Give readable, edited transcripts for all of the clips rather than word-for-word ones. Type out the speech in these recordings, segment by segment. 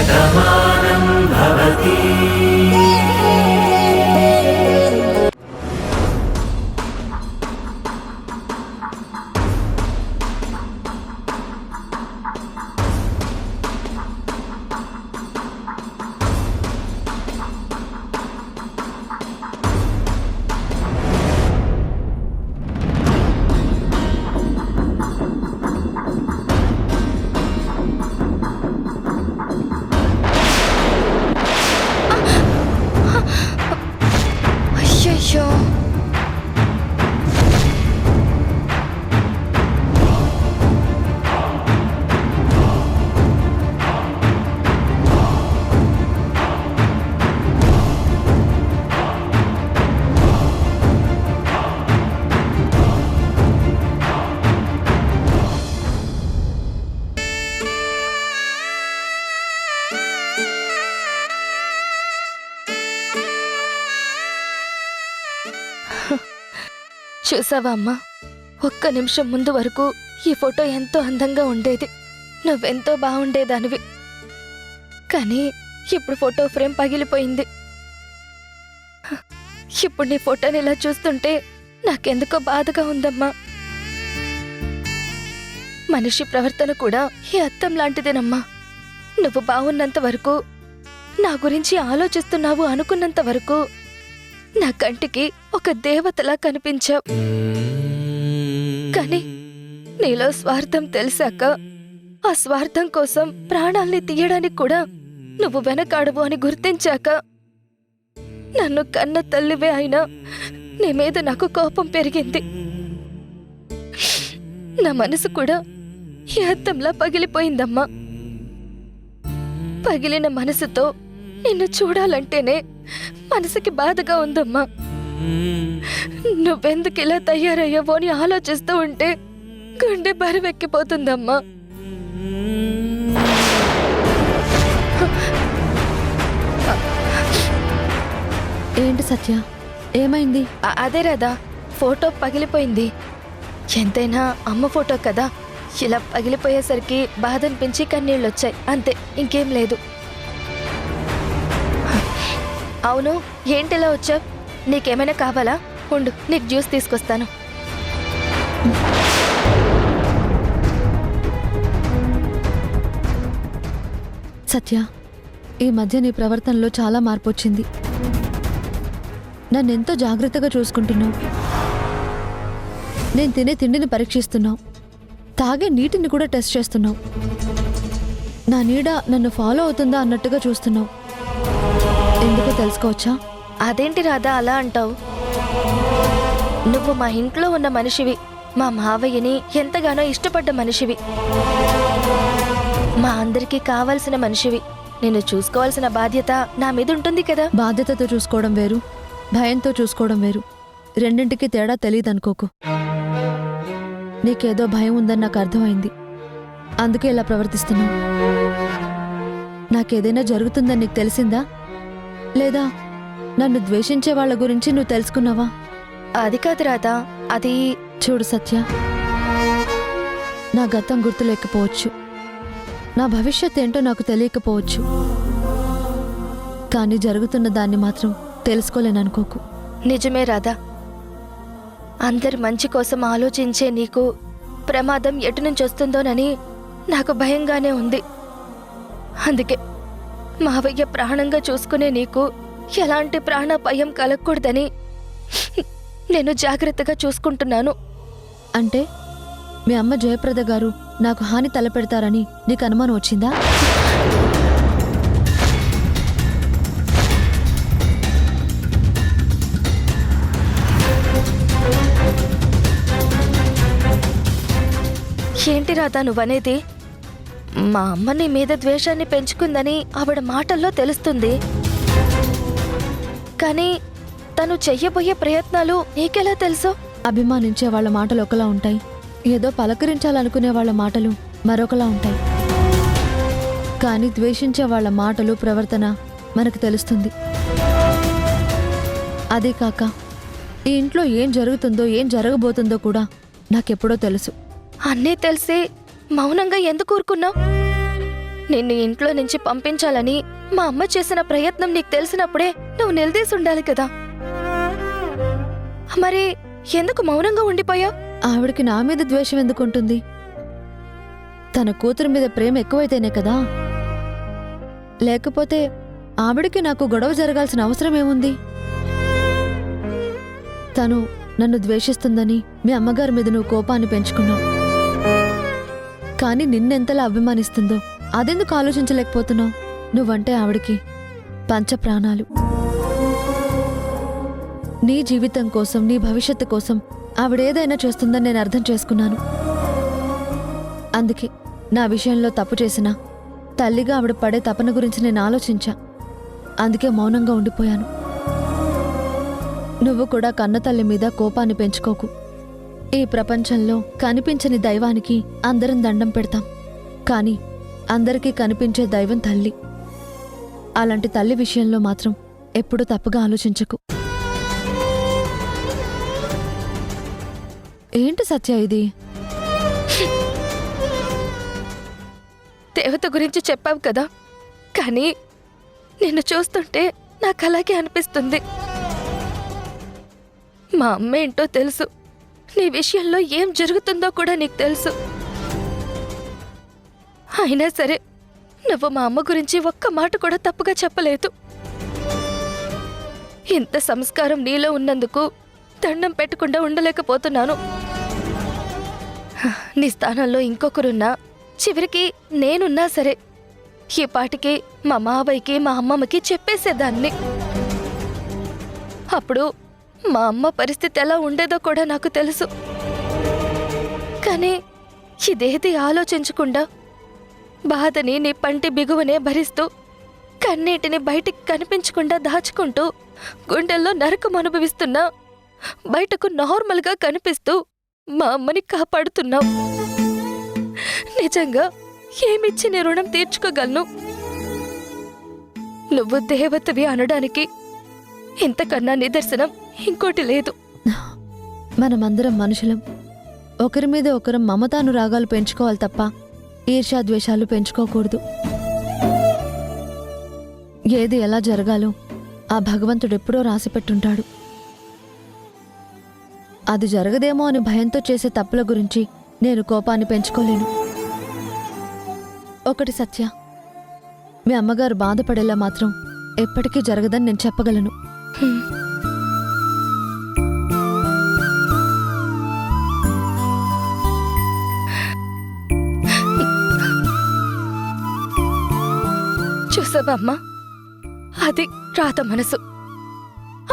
शतमानं भवति। అయ్యయ్యో! చూసావా అమ్మా, ఒక్క నిమిషం ముందు వరకు ఈ ఫోటో ఎంతో అందంగా ఉండేది. నువ్వెంతో బాగుండేదానివి. కానీ ఇప్పుడు ఫోటో ఫ్రేమ్ పగిలిపోయింది. ఇప్పుడు నీ ఫోటోని ఇలా చూస్తుంటే నాకెందుకో బాధగా ఉందమ్మా. మనిషి ప్రవర్తన కూడా ఈ అద్దం లాంటిదేనమ్మా. నువ్వు బాగున్నంత వరకు, నా గురించి ఆలోచిస్తున్నావు అనుకున్నంత వరకు నా కంటికి ఒక దేవతలా కనిపించావు. కానీ నీలో స్వార్థం తెలిసాక, ఆ స్వార్థం కోసం ప్రాణాల్ని తీయడానికి కూడా నువ్వు వెనకాడవు అని గుర్తించాక, నన్ను కన్న తల్లివే అయినా నీ మీద నాకు కోపం పెరిగింది. నా మనసు కూడా ఈ అద్దంలా పగిలిపోయిందమ్మా. పగిలిన మనసుతో నిన్ను చూడాలంటేనే మనసుకి బాధగా ఉందమ్మా. నువ్వెందుకు ఇలా తయారయ్యావో అని ఆలోచిస్తూ ఉంటే గుండె బరువెక్కిపోతుందమ్మా. ఏంటి సత్య, ఏమైంది? అదే రాదా, ఫోటో పగిలిపోయింది. ఎంతైనా అమ్మ ఫోటో కదా, ఇలా పగిలిపోయేసరికి బాధ అనిపించి కన్నీళ్ళొచ్చాయి, అంతే, ఇంకేం లేదు. అవును, ఏంటిలా వచ్చావు? నీకేమైనా కావాలా? ఉండు, నీకు జ్యూస్ తీసుకొస్తాను. సత్య, ఈ మధ్య నీ ప్రవర్తనలో చాలా మార్పు వచ్చింది. నన్నెంతో జాగ్రత్తగా చూసుకుంటున్నావు. నేను తినే తిండిని పరీక్షిస్తున్నావు. తాగే నీటిని కూడా టెస్ట్ చేస్తున్నావు. నా నీడ నన్ను ఫాలో అవుతుందా అన్నట్టుగా చూస్తున్నావు. ఎందుకో తెలుసుకోవచ్చా? అదేంటి రాధా అలా అంటావు? నువ్వు మా ఇంట్లో ఉన్న మనిషివి, మా మావయ్యని ఎంతగానో ఇష్టపడ్డ మనిషివి, మా అందరికీ కావాల్సిన మనిషివి. నిన్ను చూసుకోవాల్సిన బాధ్యత నా మీద ఉంటుంది కదా. బాధ్యతతో చూసుకోవడం వేరు, భయంతో చూసుకోవడం వేరు. రెండింటికి తేడా తెలియదనుకోకు. నీకేదో భయం ఉందని నాకు అర్థమైంది. అందుకే ఇలా ప్రవర్తిస్తున్నావు. నాకేదైనా జరుగుతుందని నీకు తెలిసిందా? లేదా నన్ను ద్వేషించే వాళ్ళ గురించి నువ్వు తెలుసుకున్నావా? అది కాదు రాధా, అది... చూడు సత్య, నా గతం గుర్తులేకపోవచ్చు, నా భవిష్యత్ ఏంటో నాకు తెలియకపోవచ్చు, కానీ జరుగుతున్న దాన్ని మాత్రం తెలుసుకోలేననుకోకు. నిజమే రాధా, అందరి మంచి కోసం ఆలోచించే నీకు ప్రమాదం ఎటు నుంచి వస్తుందోనని నాకు భయంగానే ఉంది. అందుకే మావయ్య ప్రాణంగా చూసుకునే నీకు ఎలాంటి ప్రాణాపాయం కలగకూడదని నేను జాగ్రత్తగా చూసుకుంటున్నాను. అంటే మీ అమ్మ జయప్రద గారు నాకు హాని తలపెడతారని నీకు అనుమానం వచ్చిందా? ఏంటి రాధా నువ్వనేది? మా అమ్మ నీ మీద ద్వేషాన్ని పెంచుకుందని ఆవిడ మాటల్లో తెలుస్తుంది. కానీ తను చెయ్యబోయే ప్రయత్నాలు నీకెలా తెలుసు? అభిమానించే వాళ్ళ మాటలు ఒకలా ఉంటాయి, ఏదో పలకరించాలనుకునే వాళ్ళ మాటలు మరొకలా ఉంటాయి. కానీ ద్వేషించే వాళ్ళ మాటలు, ప్రవర్తన మనకు తెలుస్తుంది. అదే కాక ఈ ఇంట్లో ఏం జరుగుతుందో ఏం జరగబోతుందో కూడా నాకెప్పుడో తెలుసు. అన్నీ తెలిసి మౌనంగా ఎందుకు ఊరుకున్నావు? నిన్ను ఇంట్లో నుంచి పంపించాలని మా అమ్మ చేసిన ప్రయత్నం నీకు తెలిసినప్పుడే నువ్వు నిలదీసి ఉండాలి కదా. మరి ఎందుకు మౌనంగా ఉండిపోయావు? ఆవిడికి నా మీద ద్వేషం ఎందుకుంటుంది? తన కూతురు మీద ప్రేమ ఎక్కువైతేనే కదా. లేకపోతే ఆవిడికి నాకు గొడవ జరగాల్సిన అవసరం ఏముంది? తను నన్ను ద్వేషిస్తుందని మీ అమ్మగారి మీద నువ్వు కోపాన్ని పెంచుకున్నావు. కాని నిన్నెంతలా అభిమానిస్తుందో అదెందుకు ఆలోచించలేకపోతున్నావు? నువ్వంటే ఆవిడికి పంచప్రాణాలు. నీ జీవితం కోసం, నీ భవిష్యత్తు కోసం ఆవిడేదైనా చేస్తుందని నేను అర్థం చేసుకున్నాను. అందుకే నా విషయంలో తప్పు చేసినా తల్లిగా ఆవిడ పడే తపన గురించి నేను ఆలోచించా. అందుకే మౌనంగా ఉండిపోయాను. నువ్వు కూడా కన్నతల్లి మీద కోపాన్ని పెంచుకోకు. ఈ ప్రపంచంలో కనిపించని దైవానికి అందరం దండం పెడతాం. కానీ అందరికీ కనిపించే దైవం తల్లి. అలాంటి తల్లి విషయంలో మాత్రం ఎప్పుడూ తప్పుగా ఆలోచించకు. ఏంటి సత్య ఇది? దేవత గురించి చెప్పావు కదా, కానీ నిన్ను చూస్తుంటే నాకు అలాగే అనిపిస్తుంది. మా అమ్మ ఏంటో తెలుసు, నీ విషయంలో ఏం జరుగుతుందో కూడా నీకు తెలుసు. అయినా సరే నువ్వు మా అమ్మ గురించి ఒక్క మాట కూడా తప్పుగా చెప్పలేదు. ఇంత సంస్కారం నీలో ఉన్నందుకు దండం పెట్టకుండా ఉండలేకపోతున్నాను. నీ స్థానంలో ఇంకొకరున్నా, చివరికి నేనున్నా సరే ఈ పాటికి మా మావయ్యకి మా అమ్మమ్మకి చెప్పేసేదాన్ని. అప్పుడు మా అమ్మ పరిస్థితి ఎలా ఉండేదో కూడా నాకు తెలుసు. కానీ ఇదేది ఆలోచించకుండా బాధని నీ పంటి బిగువనే భరిస్తూ, కన్నీటిని బయటికి కనిపించకుండా దాచుకుంటూ, గుండెల్లో నరకం అనుభవిస్తున్నా బయటకు నార్మల్గా కనిపిస్తూ మా అమ్మని కాపాడుతున్నావు. నిజంగా ఏమిచ్చి నీ రుణం తీర్చుకోగలను? నువ్వు దేవతవి అనడానికి ఇంతకన్నా నిదర్శనం ఇంకోటి లేదు. మనమందరం మనుషులం. ఒకరి మీద ఒకరం మమతానురాగాలు పెంచుకోవాలి తప్ప ఈర్ష్యాద్వేషాలు పెంచుకోకూడదు. ఏది ఎలా జరగాలో ఆ భగవంతుడెప్పుడో రాసిపెట్టుంటాడు. అది జరగదేమో అని భయంతో చేసే తప్పుల గురించి నేను కోపాన్ని పెంచుకోలేను. ఒకటి సత్య, మీ అమ్మగారు బాధపడేలా మాత్రం ఎప్పటికీ జరగదని నేను చెప్పగలను. చూసావమ్మా, అది రాత మనసు.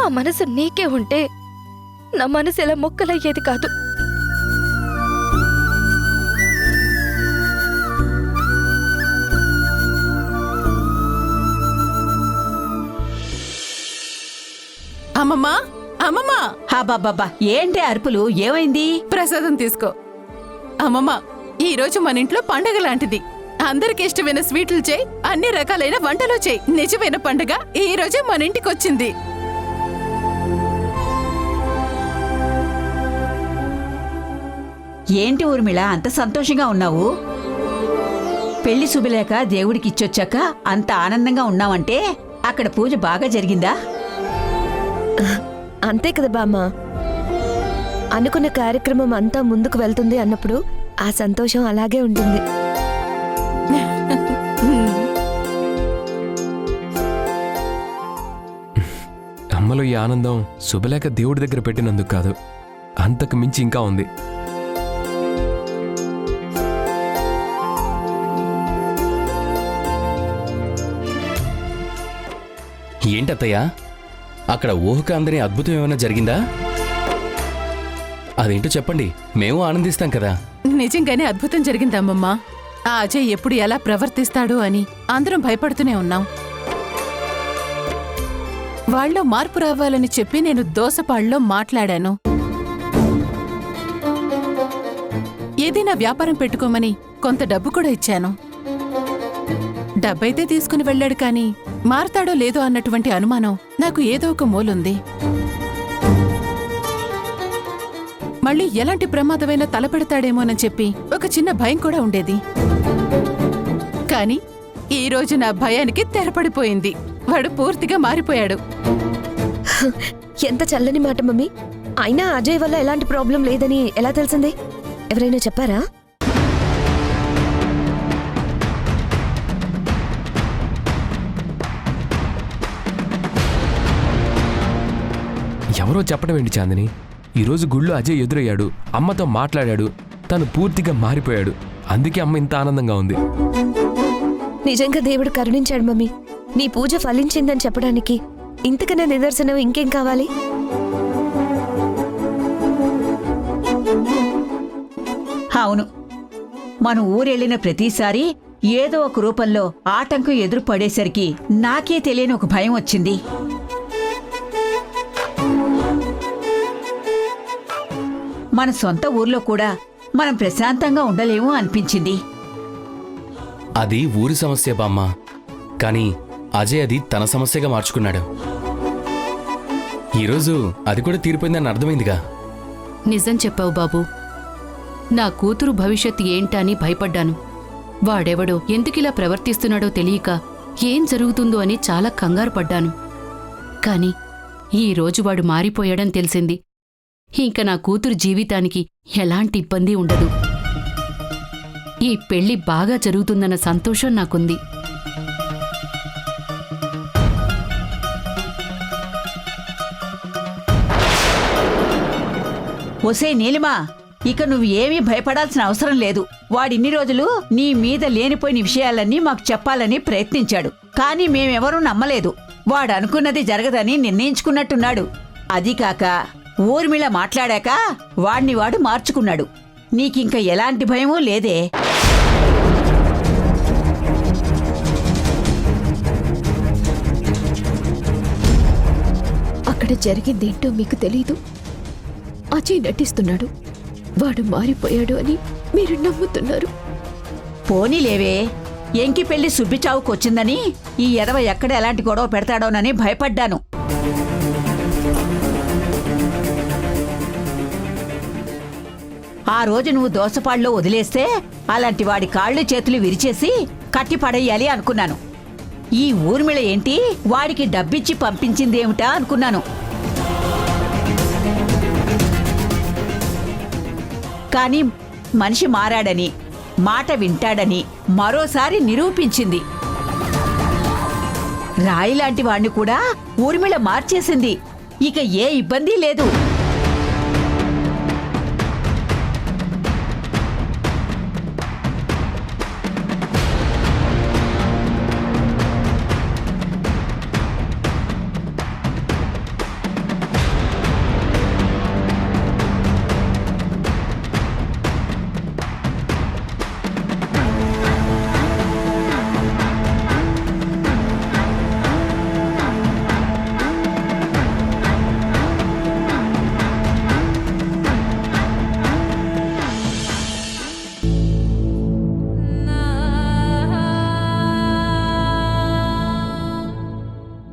ఆ మనసు నీకే ఉంటే నా మనసు ఇలా మొక్కలయ్యేది కాదు. అమ్మమ్మా, అమ్మమ్మా! బాబా ఏంటి అరుపులు? ఏమైంది? ప్రసాదం తీసుకో. అమ్మమ్మా, ఈ రోజు మన ఇంట్లో పండగ లాంటిది. అందరికి ఇష్టమైన స్వీట్లు చేయి, అన్ని రకాలైన వంటలు చేయి. నిజమైన పండగ ఈ రోజు మన ఇంటికి వచ్చింది. ఏంటి ఊర్మిళ అంత సంతోషంగా ఉన్నావు? పెళ్లి శుభలేక దేవుడికిచ్చొచ్చాక అంత ఆనందంగా ఉన్నావంటే అక్కడ పూజ బాగా జరిగిందా? అంతే కదా బామ్మ. అనుకున్న కార్యక్రమం అంతా ముందుకు వెళ్తుంది అన్నప్పుడు ఆ సంతోషం అలాగే ఉంటుంది. అమ్మలో ఈ ఆనందం శుభలేఖ దేవుడి దగ్గర పెట్టినందుకు కాదు, అంతకు మించి ఇంకా ఉంది. ఏంటత్తయ్యా, అక్కడ ఊహక అందని అద్భుతం ఏమైనా జరిగిందా? అదేంటో చెప్పండి, మేము ఆనందిస్తాం కదా. నిజంగానే అద్భుతం జరిగిందమ్మమ్మా. ఆ అజయ్ ఎప్పుడు ఎలా ప్రవర్తిస్తాడో అని అందరం భయపడుతూనే ఉన్నాం. వాళ్ళలో మార్పు రావాలని చెప్పి నేను దోసపాళ్ళలో మాట్లాడాను. ఏదైనా వ్యాపారం పెట్టుకోమని కొంత డబ్బు కూడా ఇచ్చాను. డబ్బైతే తీసుకుని వెళ్ళాడు, కానీ మారతాడో లేదో అన్నటువంటి అనుమానం నాకు ఏదో ఒక మూలుంది. మళ్ళీ ఎలాంటి ప్రమాదమైనా తలపెడతాడేమోనని చెప్పి ఒక చిన్న భయం కూడా ఉండేది. కాని ఈ రోజు నా భయానికి తెరపడిపోయింది. వాడు పూర్తిగా మారిపోయాడు. ఎంత చల్లని మాట మమ్మీ. అయినా అజయ్ వల్ల ఎలాంటి ప్రాబ్లం లేదని ఎలా తెలిసింది? ఎవరైనా చెప్పారా? ఎవరో చెప్పడం ఏంటి చాందిని? ఈరోజు గుళ్ళో అజయ్ ఎదురయ్యాడు, అమ్మతో మాట్లాడాడు, తను పూర్తిగా మారిపోయాడు. అందుకే అమ్మ ఇంత ఆనందంగా ఉంది. నిజంగా దేవుడు కరుణించాడు మమ్మీ. నీ పూజ ఫలించిందని చెప్పడానికి ఇంతకన్నా నిదర్శనం ఇంకేం కావాలి? అవును, మనం ఊరెళ్ళిన ప్రతిసారి ఏదో ఒక రూపంలో ఆటంకం ఎదురు పడేసరికి నాకే తెలియని ఒక భయం వచ్చింది. మన సొంత ఊర్లో కూడా మనం ప్రశాంతంగా ఉండలేము అనిపించింది. అది ఊరి సమస్య బామ్మ, కానీ అజయ్ అది తన సమస్యగా మార్చుకున్నాడు. ఈరోజు అది కూడా తీరిపోయిందని అర్థమైందిగా. నిజం చెప్పావు బాబు. నా కూతురు భవిష్యత్తు ఏంటని భయపడ్డాను. వాడెవడో ఎందుకిలా ప్రవర్తిస్తున్నాడో తెలియక ఏం జరుగుతుందో అని చాలా కంగారు పడ్డాను. కాని ఈరోజు వాడు మారిపోయాడని తెలిసింది. ఇంక నా కూతురు జీవితానికి ఎలాంటి ఇబ్బంది ఉండదు. ఈ పెళ్లి బాగా జరుగుతుందన్న సంతోషం నాకుంది. ఒసే నీలిమా, ఇక నువ్వు ఏమీ భయపడాల్సిన అవసరం లేదు. వాడిన్ని రోజులు నీ మీద లేనిపోయిన విషయాలన్నీ మాకు చెప్పాలని ప్రయత్నించాడు. కానీ మేమెవరూ నమ్మలేదు. వాడు అనుకున్నది జరగదని నిర్ణయించుకున్నట్టున్నాడు. అది కాక ఊర్మిళ మాట్లాడాక వాడిని వాడు మార్చుకున్నాడు. నీకింక ఎలాంటి భయమూ లేదే. అక్కడ జరిగిందేంటో మీకు తెలీదు. అజయ్ నటిస్తున్నాడు. వాడు మారిపోయాడు అని మీరు నమ్ముతున్నారు. పోనీలేవే, ఎంకి పెళ్లి సుబ్బిచావుకొచ్చిందని ఈ ఎదవ ఎక్కడ ఎలాంటి గొడవ పెడతాడోనని భయపడ్డాను. ఆ రోజు నువ్వు దోసపాళ్ళలో వదిలేస్తే అలాంటి వాడి కాళ్ళు చేతులు విరిచేసి కట్టి పడేయాలి అనుకున్నాను. ఈ ఊర్మిళ ఏంటి వాడికి డబ్బిచ్చి పంపించిందేమిటా అనుకున్నాను. కానీ మనిషి మారాడని, మాట వింటాడని మరోసారి నిరూపించింది. రాయిలాంటి వాణ్ణి కూడా ఊర్మిళ మార్చేసింది. ఇక ఏ ఇబ్బంది లేదు.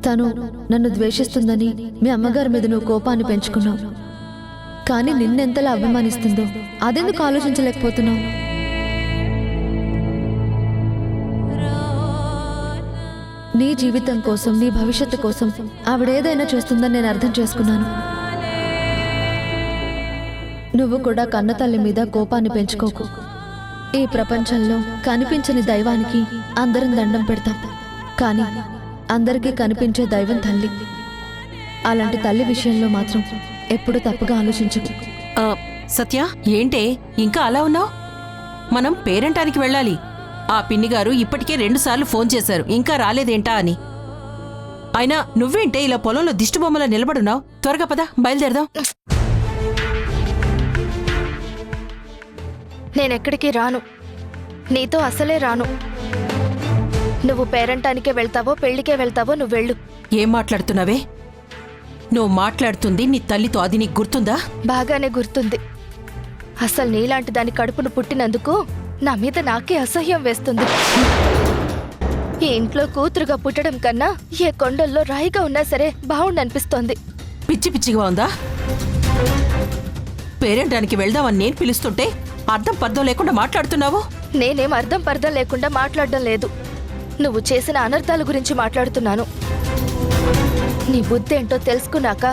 తను నన్ను ద్వేషిస్తుందని మీ అమ్మగారి మీద నువ్వు కోపాన్ని పెంచుకున్నావు. కానీ నిన్నెంతలా అభిమానిస్తుందో అదెందుకు ఆలోచించలేకపోతున్నావు? నీ జీవితం కోసం, నీ భవిష్యత్తు కోసం ఆవిడేదైనా చేస్తుందని నేను అర్థం చేసుకున్నాను. నువ్వు కూడా కన్నతల్లి మీద కోపాన్ని పెంచుకోకు. ఈ ప్రపంచంలో కనిపించని దైవానికి అందరం దండం పెడతాం. కానీ అందరికీ కనిపించే దైవం తల్లి. అలాంటి తల్లి విషయంలో మాత్రం ఎప్పుడూ తప్పుగా ఆలోచించకు. సత్య, ఏంటే ఇంకా అలా ఉన్నావు? మనం పేరంటానికి వెళ్ళాలి. ఆ పిన్నిగారు ఇప్పటికే 2 సార్లు ఫోన్ చేశారు, ఇంకా రాలేదేంటా అని. అయినా నువ్వేంటే ఇలా పొలంలో దిష్టిబొమ్మలా నిలబడున్నావు? త్వరగా పద, బయలుదేరదాం. నేనెక్కడికి రాను. నీతో అసలే రాను. నువ్వు పేరంటానికే వెళ్తావో పెళ్లికే వెళ్తావో నువ్వు వెళ్ళు. ఏం మాట్లాడుతున్నావే? నువ్వు మాట్లాడుతుంది నీ తల్లితో, అది నీకు గుర్తుందా? బాగానే గుర్తుంది. అసలు నీలాంటి దాని కడుపును పుట్టినందుకు నా మీద నాకే అసహ్యం వేస్తుంది. ఈ ఇంట్లో కూతురుగా పుట్టడం కన్నా ఏ కొండల్లో రాయిగా ఉన్నా సరే బావుండనిపిస్తోంది. పిచ్చి పిచ్చిగా ఉందా? పేరంటానికి వెళ్దామని నేను పిలుస్తుంటే అర్థం పర్థం లేకుండా మాట్లాడుతున్నావు. నేనేం అర్థం పర్థం లేకుండా మాట్లాడడం లేదు. నువ్వు చేసిన అనర్థాల గురించి మాట్లాడుతున్నాను. నీ బుద్ధి ఏంటో తెలుసుకున్నాక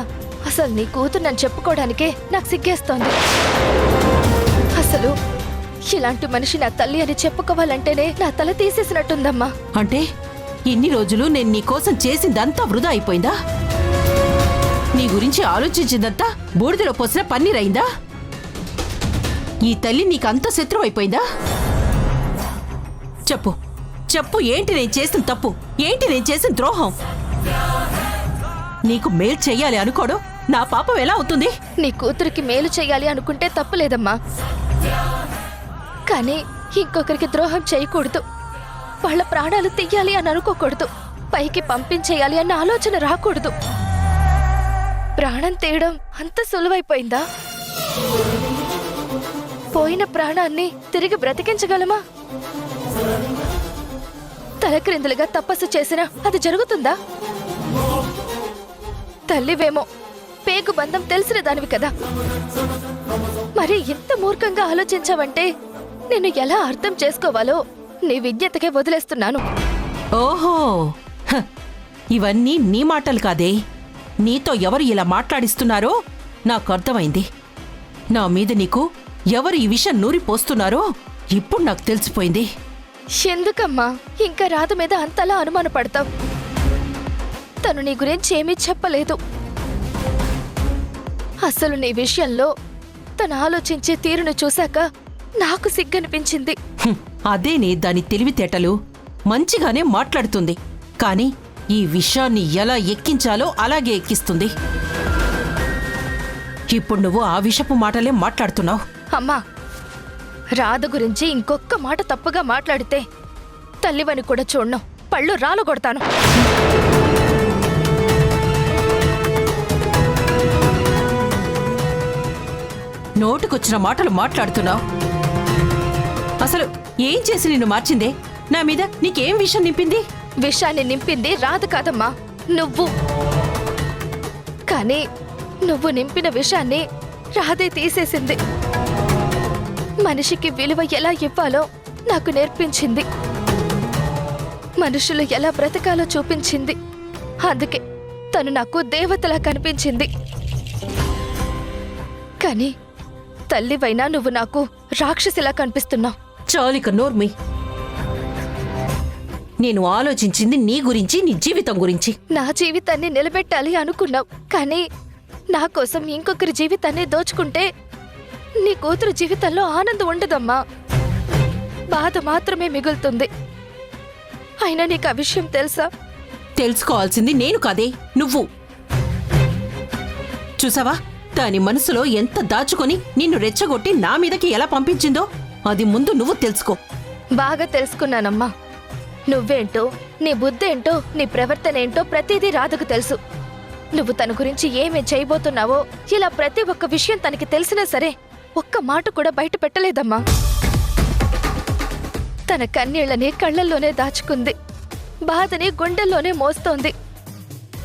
అసలు నీ కూతురు నన్ను చెప్పుకోవడానికే నాకు సిగ్గేస్తోంది. అసలు ఇలాంటి మనిషి నా తల్లి అని చెప్పుకోవాలంటేనే నా తల తీసేసినట్టుందమ్మా. అంటే ఇన్ని రోజులు నేను నీకోసం చేసిందంతా వృధా అయిపోయిందా? నీ గురించి ఆలోచించిందంతా బూడిదలో పోసిన పన్నీరైందా? ఈ తల్లి నీకంత శత్రువు అయిపోయిందా? చెప్పు చెప్పు, ఏంటి నేను చేసిన తప్పు? ఏంటి నేను చేసిన ద్రోహం? నీకు మేలు చెయ్యాలి అనుకోవడం నా పాపం ఎలా అవుతుంది? నీ కూతురికి మేలు చెయ్యాలి అనుకుంటే తప్పులేదమ్మా. కానీ ఇంకొకరికి ద్రోహం చేయకూడదు, వాళ్ళ ప్రాణాలు తీయాలి అని అనుకోకూడదు, పైకి పంపించేయాలి అన్న ఆలోచన రాకూడదు. ప్రాణం తీయడం అంత సులువైపోయిందా? పోయిన ప్రాణాన్ని తిరిగి బ్రతికించగలమా? తలక్రిందులుగా తపస్సు చేసినా అది జరుగుతుందా? తల్లివేమో పేగు బంధం తెలిసిన దానివి కదా, మరి ఇంత మూర్ఖంగా ఆలోచించావంటే నేను ఎలా అర్థం చేసుకోవాలో నీ విజ్ఞతకే వదిలేస్తున్నాను. ఓహో, హ, ఇవన్నీ నీ మాటలు కాదే. నీతో ఎవరు ఇలా మాట్లాడిస్తున్నారో నాకు అర్థమైంది. నా మీద నీకు ఎవరు ఈ విషయం నూరిపోస్తున్నారో ఇప్పుడు నాకు తెలిసిపోయింది. ఎందుకమ్మా ఇంకా రాధ మీద అంతలా అనుమానపడతావు? తను నీ గురించి ఏమీ చెప్పలేదు. అసలు నీ విషయంలో తను ఆలోచించే తీరును చూశాక నాకు సిగ్గనిపించింది. అదేనే దాని తెలివితేటలు. మంచిగానే మాట్లాడుతుంది, కానీ ఈ విషయాన్ని ఎలా ఎక్కించాలో అలాగే ఎక్కిస్తుంది. ఇప్పుడు నువ్వు ఆ విషపు మాటలే మాట్లాడుతున్నావు. అమ్మా, రాధ గురించి ఇంకొక్క మాట తప్పుగా మాట్లాడితే తల్లివని కూడా చూడను, పళ్ళు రాలు కొడతాను. నోటికొచ్చిన మాటలు మాట్లాడుతున్నావు. అసలు ఏం చేసి నిన్ను మార్చిందే? నా మీద నీకేం విషయం నింపింది? విషాన్ని నింపింది రాధ కాదమ్మా, నువ్వు. కానీ నువ్వు నింపిన విషాన్ని రాధే తీసేసింది. మనిషికి విలువ ఎలా ఇవ్వాలో నాకు నేర్పించింది, మనుషులు ఎలా బ్రతకాలో చూపించింది. అందుకే తను నాకు దేవతలా కనిపించింది. కానీ తల్లివైనా నువ్వు నాకు రాక్షసిలా కనిపిస్తున్నావు. చాలిక నోర్మి. నేను ఆలోచించింది నీ గురించి, నీ జీవితం గురించి. నా జీవితాన్ని నిలబెట్టాలి అనుకున్నావు, కానీ నా కోసం ఇంకొకరి జీవితాన్ని దోచుకుంటే నీ కూతురు జీవితంలో ఆనందం ఉండదమ్మా, బాధ మాత్రమే మిగులుతుంది. అయినా నీకు ఆ విషయం తెలుసా? తెలుసుకోవాల్సింది నేను కాదే, నువ్వు. చూసావా దాని మనసులో ఎంత దాచుకొని నిన్ను రెచ్చగొట్టి నా మీదకి ఎలా పంపించిందో? అది ముందు నువ్వు తెలుసుకో. బాగా తెలుసుకున్నానమ్మా. నువ్వేంటో, నీ బుద్ధేంటో, నీ ప్రవర్తన ఏంటో ప్రతిదీ రాధకు తెలుసు. నువ్వు తన గురించి ఏమేం చేయబోతున్నావో ఇలా ప్రతి ఒక్క విషయం తనకి తెలిసినా సరే ఒక్క మాట కూడా బయట పెట్టలేదమ్మా. తన కన్నీళ్లని కళ్ళల్లోనే దాచుకుంది, బాధని గుండెల్లోనే మోస్తోంది.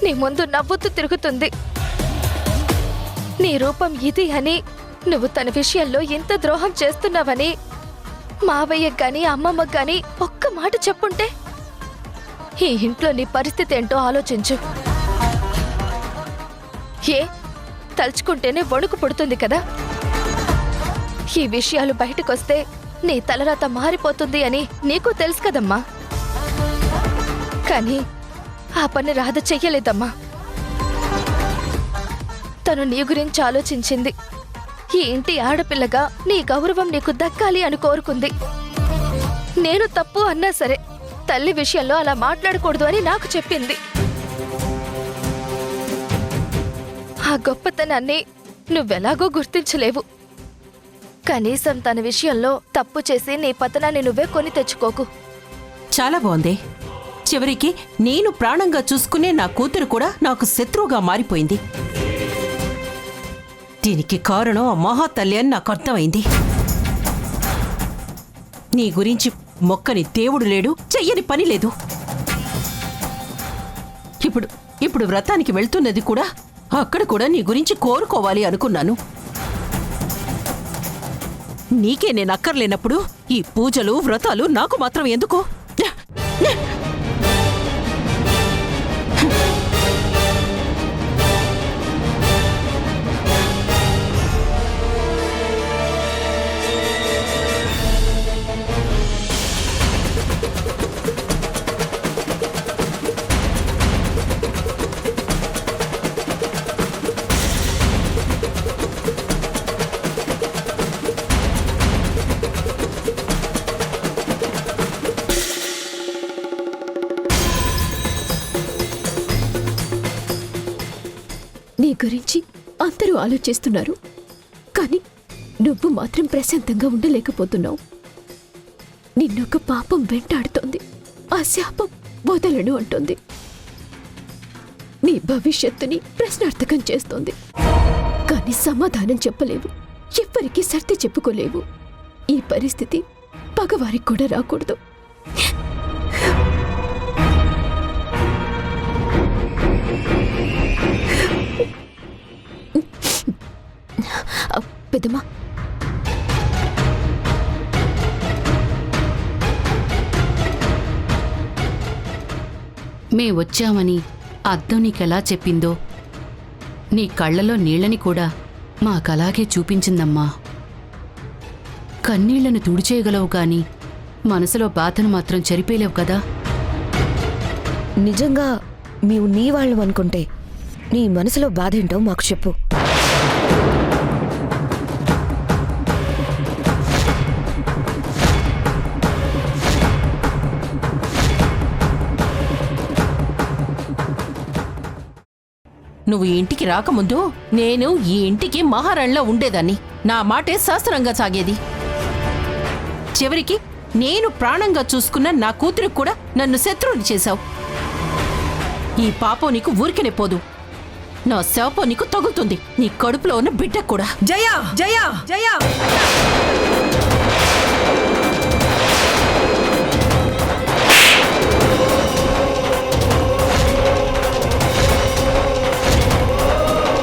నీ ముందు నవ్వుతూ తిరుగుతుంది. నీ రూపం ఇది అని, నువ్వు తన విషయంలో ఇంత ద్రోహం చేస్తున్నావని మావయ్యకు గాని అమ్మమ్మకు గాని ఒక్క మాట చెప్పుంటే ఈ ఇంట్లో నీ పరిస్థితి ఏంటో ఆలోచించు. ఏ తలుచుకుంటేనే వణుకు పుడుతుంది కదా. ఈ విషయాలు బయటకొస్తే నీ తలరాత మారిపోతుంది అని నీకు తెలుసు కదమ్మా. కానీ ఆ పని రాధ చెయ్యలేదమ్మా. తను నీ గురించి ఆలోచించింది. ఈ ఇంటి ఆడపిల్లగా నీ గౌరవం నీకు దక్కాలి అని కోరుకుంది. నేను తప్పు అన్నా సరే తల్లి విషయంలో అలా మాట్లాడకూడదు అని నాకు చెప్పింది. ఆ గొప్పతనాన్ని నువ్వెలాగో గుర్తించలేవు. కనీసం తన విషయంలో తప్పు చేసి నీ పతనాన్ని నువ్వే కొని తెచ్చుకోకు. చాలా బాగుంది. చివరికి నేను ప్రాణంగా చూసుకునే నా కూతురు కూడా నాకు శత్రువుగా మారిపోయింది. దీనికి కారణం ఆ మహాతల్లి అని నాకు అర్థమైంది. నీ గురించి మొక్కని దేవుడు లేడు, చెయ్యని పని లేదు. ఇప్పుడు వ్రతానికి వెళ్తున్నది కూడా అక్కడ కూడా నీ గురించి కోరుకోవాలి అనుకున్నాను. నీకే నేను అక్కర్లేనప్పుడు ఈ పూజలు వ్రతాలు నాకు మాత్రం ఎందుకు? నీ గురించి అందరూ ఆలోచిస్తున్నారు, కానీ నువ్వు మాత్రం ప్రశాంతంగా ఉండలేకపోతున్నావు. నిన్నొక పాపం వెంటాడుతోంది. ఆ శాపం వదలను అంటోంది. నీ భవిష్యత్తుని ప్రశ్నార్థకం చేస్తోంది. కానీ సమాధానం చెప్పలేవు, ఎవ్వరికీ సర్ది చెప్పుకోలేవు. ఈ పరిస్థితి పగవారికి కూడా రాకూడదు. పెద్దమ్మా, మేం వచ్చామని అద్దం నీకెలా చెప్పిందో నీ కళ్ళలో నీళ్ళని కూడా మాకలాగే చూపించిందమ్మా. కన్నీళ్లను తుడిచేయగలవు గాని మనసులో బాధను మాత్రం చెరిపేలేవు కదా. నిజంగా మేము నీ వాళ్ళం అనుకుంటే నీ మనసులో బాధ ఏంటో మాకు చెప్పు. నువ్వు ఈ ఇంటికి రాకముందు నేను ఈ ఇంటికి మహారాణిలా ఉండేదాన్ని. నా మాటే శాస్త్రంగా సాగేది. చివరికి నేను ప్రాణంగా చూసుకున్న నా కూతురికి కూడా నన్ను శత్రువుని చేశావు. ఈ పాపం నీకు ఊరికనే పోదు, నా శాపం నీకు తగులుతుంది, నీ కడుపులో ఉన్న బిడ్డ కూడా. జయా జయా జయా